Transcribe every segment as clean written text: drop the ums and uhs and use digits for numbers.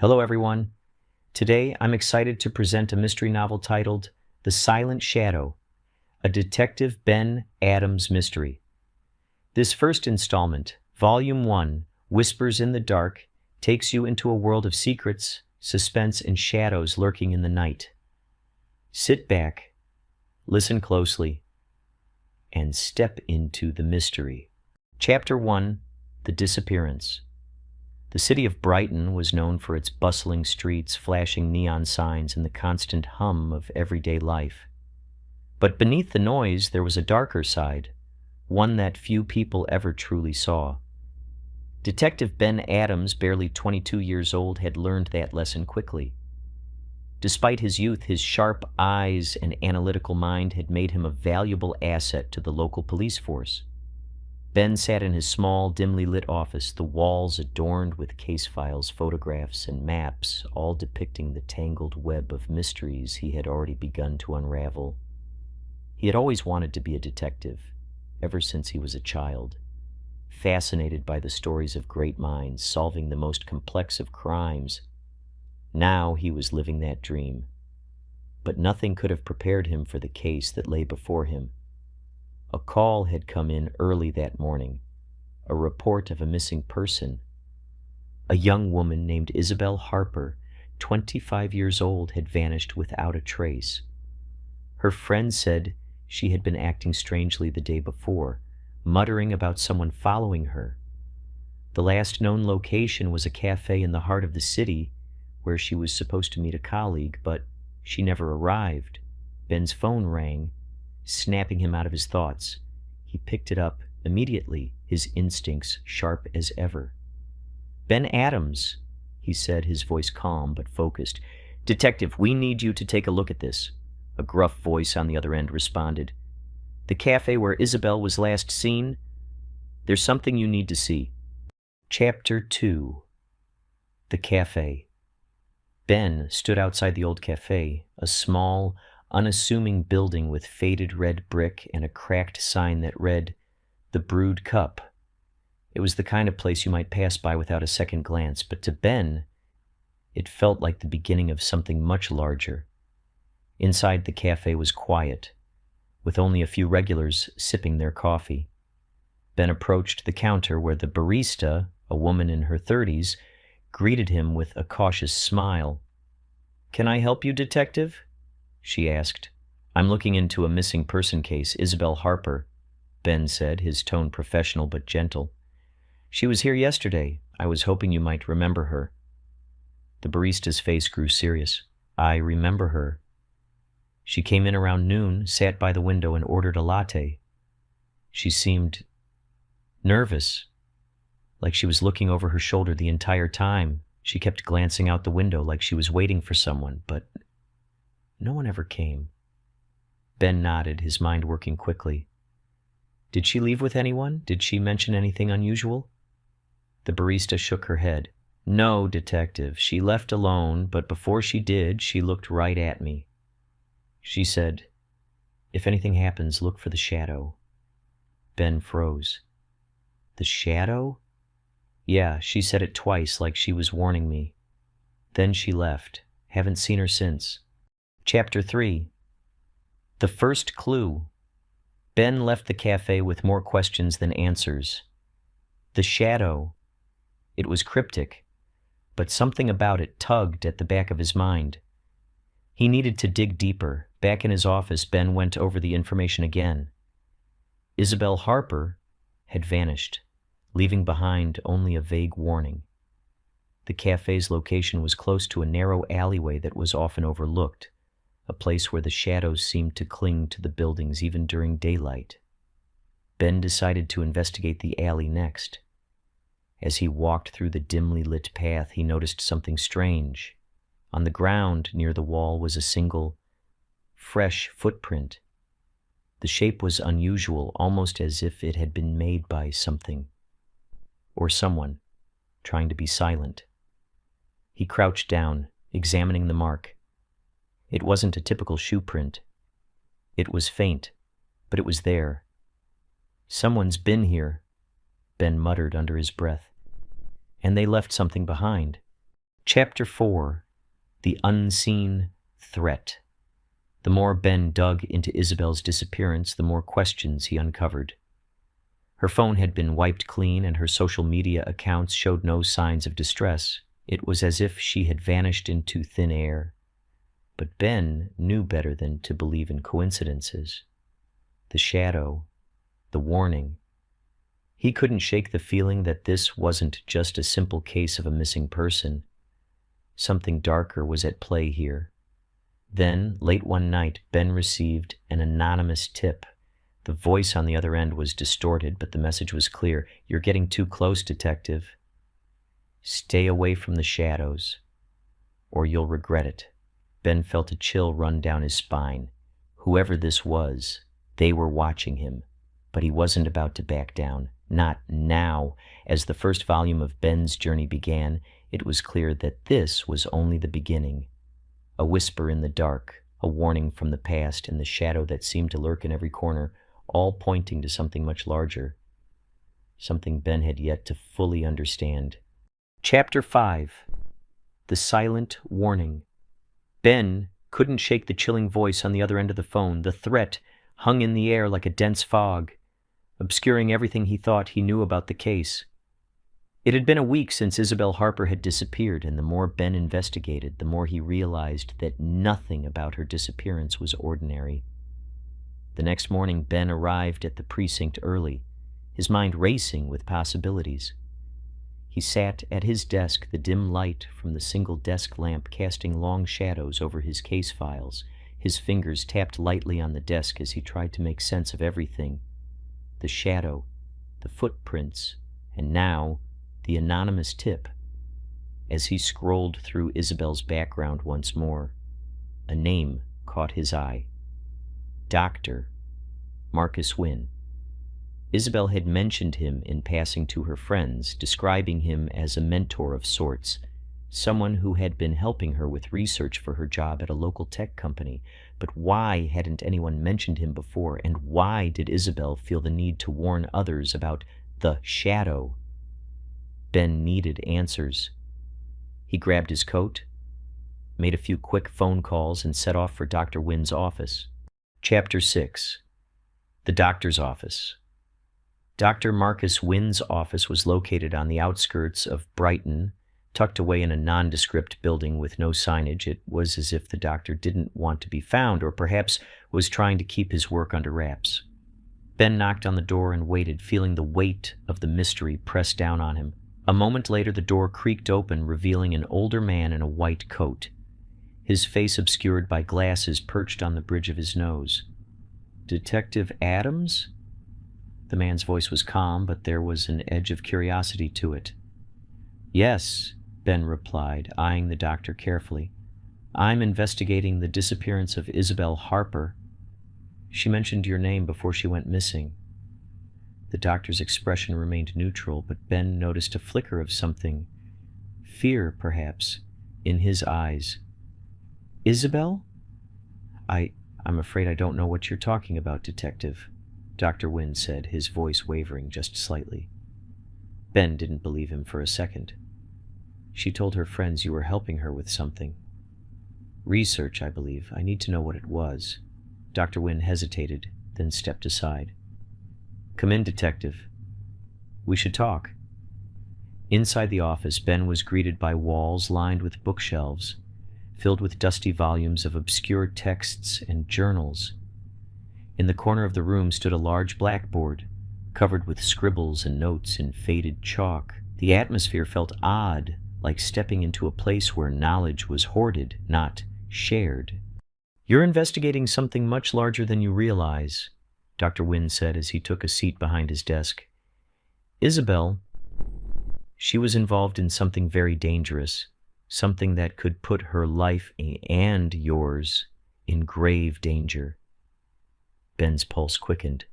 Hello, everyone. Today, I'm excited to present a mystery novel titled The Silent Shadow, a Detective Ben Adams mystery. This first installment, Volume 1, Whispers in the Dark, takes you into a world of secrets, suspense, and shadows lurking in the night. Sit back, listen closely, and step into the mystery. Chapter 1, The Disappearance. The city of Brighton was known for its bustling streets, flashing neon signs, and the constant hum of everyday life. But beneath the noise, there was a darker side, one that few people ever truly saw. Detective Ben Adams, barely 22 years old, had learned that lesson quickly. Despite his youth, his sharp eyes and analytical mind had made him a valuable asset to the local police force. Ben sat in his small, dimly lit office, the walls adorned with case files, photographs, and maps, all depicting the tangled web of mysteries he had already begun to unravel. He had always wanted to be a detective, ever since he was a child, fascinated by the stories of great minds solving the most complex of crimes. Now he was living that dream, but nothing could have prepared him for the case that lay before him. A call had come in early that morning, a report of a missing person. A young woman named Isabel Harper, 25 years old, had vanished without a trace. Her friend said she had been acting strangely the day before, muttering about someone following her. The last known location was a cafe in the heart of the city where she was supposed to meet a colleague, but she never arrived. Ben's phone rang, snapping him out of his thoughts. He picked it up immediately, his instincts sharp as ever. "Ben Adams," he said, his voice calm but focused. "Detective, we need you to take a look at this," a gruff voice on the other end responded. "The cafe where Isabel was last seen? There's something you need to see." Chapter 2. The Cafe. Ben stood outside the old cafe, a small, unassuming building with faded red brick and a cracked sign that read, "The Brewed Cup." It was the kind of place you might pass by without a second glance, but to Ben, it felt like the beginning of something much larger. Inside the cafe was quiet, with only a few regulars sipping their coffee. Ben approached the counter where the barista, a woman in her 30s, greeted him with a cautious smile. "Can I help you, detective?" she asked. "I'm looking into a missing person case, Isabel Harper," Ben said, his tone professional but gentle. "She was here yesterday. I was hoping you might remember her." The barista's face grew serious. "I remember her. She came in around noon, sat by the window, and ordered a latte. She seemed nervous, like she was looking over her shoulder the entire time. She kept glancing out the window like she was waiting for someone, but no one ever came." Ben nodded, his mind working quickly. "Did she leave with anyone? Did she mention anything unusual?" The barista shook her head. "No, detective. She left alone, but before she did, she looked right at me. She said, 'If anything happens, look for the shadow.'" Ben froze. "The shadow?" "Yeah, she said it twice, like she was warning me. Then she left. Haven't seen her since." Chapter 3. The First Clue. Ben left the cafe with more questions than answers. The shadow. It was cryptic, but something about it tugged at the back of his mind. He needed to dig deeper. Back in his office, Ben went over the information again. Isabel Harper had vanished, leaving behind only a vague warning. The cafe's location was close to a narrow alleyway that was often overlooked, a place where the shadows seemed to cling to the buildings even during daylight. Ben decided to investigate the alley next. As he walked through the dimly lit path, he noticed something strange. On the ground near the wall was a single, fresh footprint. The shape was unusual, almost as if it had been made by something, or someone, trying to be silent. He crouched down, examining the mark. It wasn't a typical shoe print. It was faint, but it was there. "Someone's been here," Ben muttered under his breath. "And they left something behind." Chapter 4. The Unseen Threat. The more Ben dug into Isabel's disappearance, the more questions he uncovered. Her phone had been wiped clean, and her social media accounts showed no signs of distress. It was as if she had vanished into thin air. But Ben knew better than to believe in coincidences. The shadow, the warning. He couldn't shake the feeling that this wasn't just a simple case of a missing person. Something darker was at play here. Then, late one night, Ben received an anonymous tip. The voice on the other end was distorted, but the message was clear. "You're getting too close, detective. Stay away from the shadows, or you'll regret it." Ben felt a chill run down his spine. Whoever this was, they were watching him, but he wasn't about to back down. Not now. As the first volume of Ben's journey began, it was clear that this was only the beginning. A whisper in the dark, a warning from the past, and the shadow that seemed to lurk in every corner, all pointing to something much larger, something Ben had yet to fully understand. Chapter 5. The Silent Warning. Ben couldn't shake the chilling voice on the other end of the phone. The threat hung in the air like a dense fog, obscuring everything he thought he knew about the case. It had been a week since Isabel Harper had disappeared, and the more Ben investigated, the more he realized that nothing about her disappearance was ordinary. The next morning, Ben arrived at the precinct early, his mind racing with possibilities. He sat at his desk, the dim light from the single desk lamp casting long shadows over his case files. His fingers tapped lightly on the desk as he tried to make sense of everything. The shadow, the footprints, and now the anonymous tip. As he scrolled through Isabel's background once more, a name caught his eye. Dr. Marcus Wynne. Isabel had mentioned him in passing to her friends, describing him as a mentor of sorts, someone who had been helping her with research for her job at a local tech company. But why hadn't anyone mentioned him before, and why did Isabel feel the need to warn others about the shadow? Ben needed answers. He grabbed his coat, made a few quick phone calls, and set off for Dr. Wynne's office. Chapter 6. The Doctor's Office. Dr. Marcus Wynne's office was located on the outskirts of Brighton, tucked away in a nondescript building with no signage. It was as if the doctor didn't want to be found, or perhaps was trying to keep his work under wraps. Ben knocked on the door and waited, feeling the weight of the mystery press down on him. A moment later, the door creaked open, revealing an older man in a white coat, his face obscured by glasses perched on the bridge of his nose. "Detective Adams?" The man's voice was calm, but there was an edge of curiosity to it. "Yes," Ben replied, eyeing the doctor carefully. "I'm investigating the disappearance of Isabel Harper. She mentioned your name before she went missing." The doctor's expression remained neutral, but Ben noticed a flicker of something, fear perhaps, in his eyes. "Isabel? I'm afraid I don't know what you're talking about, Detective," Dr. Wynne said, his voice wavering just slightly. Ben didn't believe him for a second. "She told her friends you were helping her with something. Research, I believe. I need to know what it was." Dr. Wynne hesitated, then stepped aside. "Come in, Detective. We should talk." Inside the office, Ben was greeted by walls lined with bookshelves, filled with dusty volumes of obscure texts and journals. In the corner of the room stood a large blackboard, covered with scribbles and notes in faded chalk. The atmosphere felt odd, like stepping into a place where knowledge was hoarded, not shared. "You're investigating something much larger than you realize," Dr. Wynne said as he took a seat behind his desk. "Isabel, she was involved in something very dangerous, something that could put her life and yours in grave danger." Ben's pulse quickened.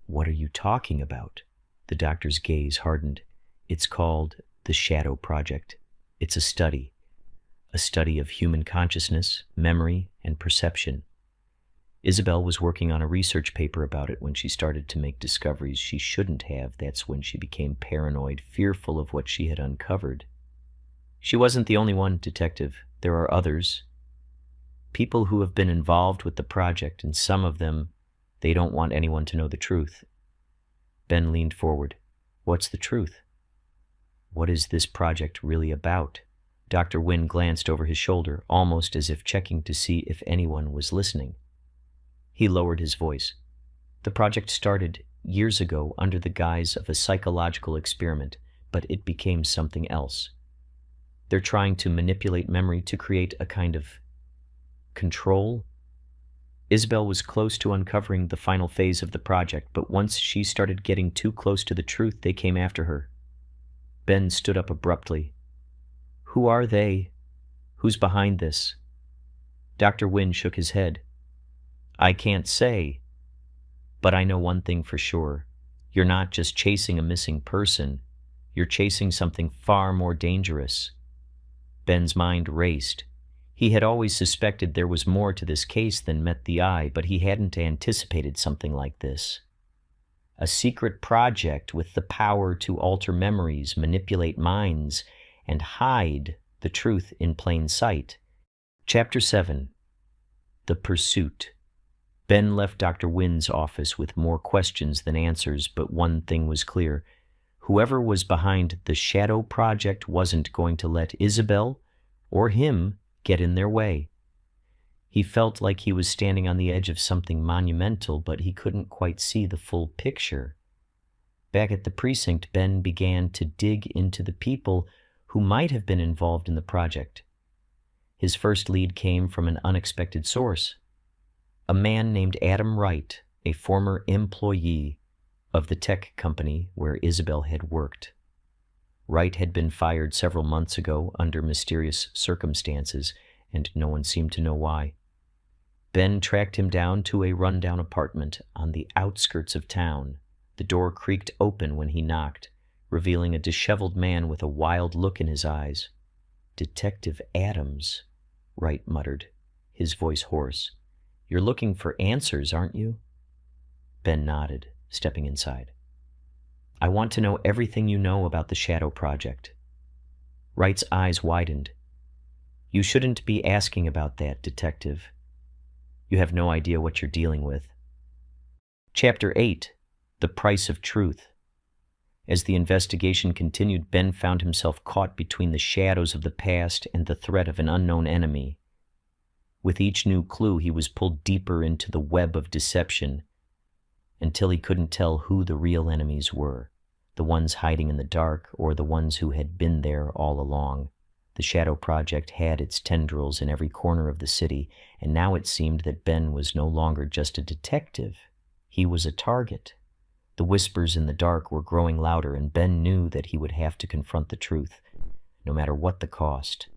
"What are you talking about?" The doctor's gaze hardened. "It's called the Shadow Project. It's a study of human consciousness, memory, and perception. Isabel was working on a research paper about it when she started to make discoveries she shouldn't have. That's when she became paranoid, fearful of what she had uncovered. She wasn't the only one, Detective. There are others. People who have been involved with the project, and some of them, they don't want anyone to know the truth. Ben leaned forward. What's the truth? What is this project really about? Dr. Wynne glanced over his shoulder, almost as if checking to see if anyone was listening. He lowered his voice. The project started years ago under the guise of a psychological experiment, but it became something else. They're trying to manipulate memory to create a kind of control. Isabel was close to uncovering the final phase of the project, but once she started getting too close to the truth, they came after her. Ben stood up abruptly. Who are they? Who's behind this? Dr. Wynne shook his head. I can't say, but I know one thing for sure. You're not just chasing a missing person. You're chasing something far more dangerous. Ben's mind raced. He had always suspected there was more to this case than met the eye, but he hadn't anticipated something like this. A secret project with the power to alter memories, manipulate minds, and hide the truth in plain sight. Chapter 7. The Pursuit. Ben left Dr. Wynne's office with more questions than answers, but one thing was clear. Whoever was behind the Shadow Project wasn't going to let Isabel or him get in their way. He felt like he was standing on the edge of something monumental, but he couldn't quite see the full picture. Back at the precinct, Ben began to dig into the people who might have been involved in the project. His first lead came from an unexpected source. A man named Adam Wright, a former employee of the tech company where Isabel had worked. Wright had been fired several months ago under mysterious circumstances, and no one seemed to know why. Ben tracked him down to a rundown apartment on the outskirts of town. The door creaked open when he knocked, revealing a disheveled man with a wild look in his eyes. Detective Adams, Wright muttered, his voice hoarse. You're looking for answers, aren't you? Ben nodded, stepping inside. I want to know everything you know about the Shadow Project. Wright's eyes widened. You shouldn't be asking about that, Detective. You have no idea what you're dealing with. Chapter 8. The Price of Truth. As the investigation continued, Ben found himself caught between the shadows of the past and the threat of an unknown enemy. With each new clue, he was pulled deeper into the web of deception until he couldn't tell who the real enemies were, the ones hiding in the dark or the ones who had been there all along. The Shadow Project had its tendrils in every corner of the city, and now it seemed that Ben was no longer just a detective. He was a target. The whispers in the dark were growing louder, and Ben knew that he would have to confront the truth, no matter what the cost.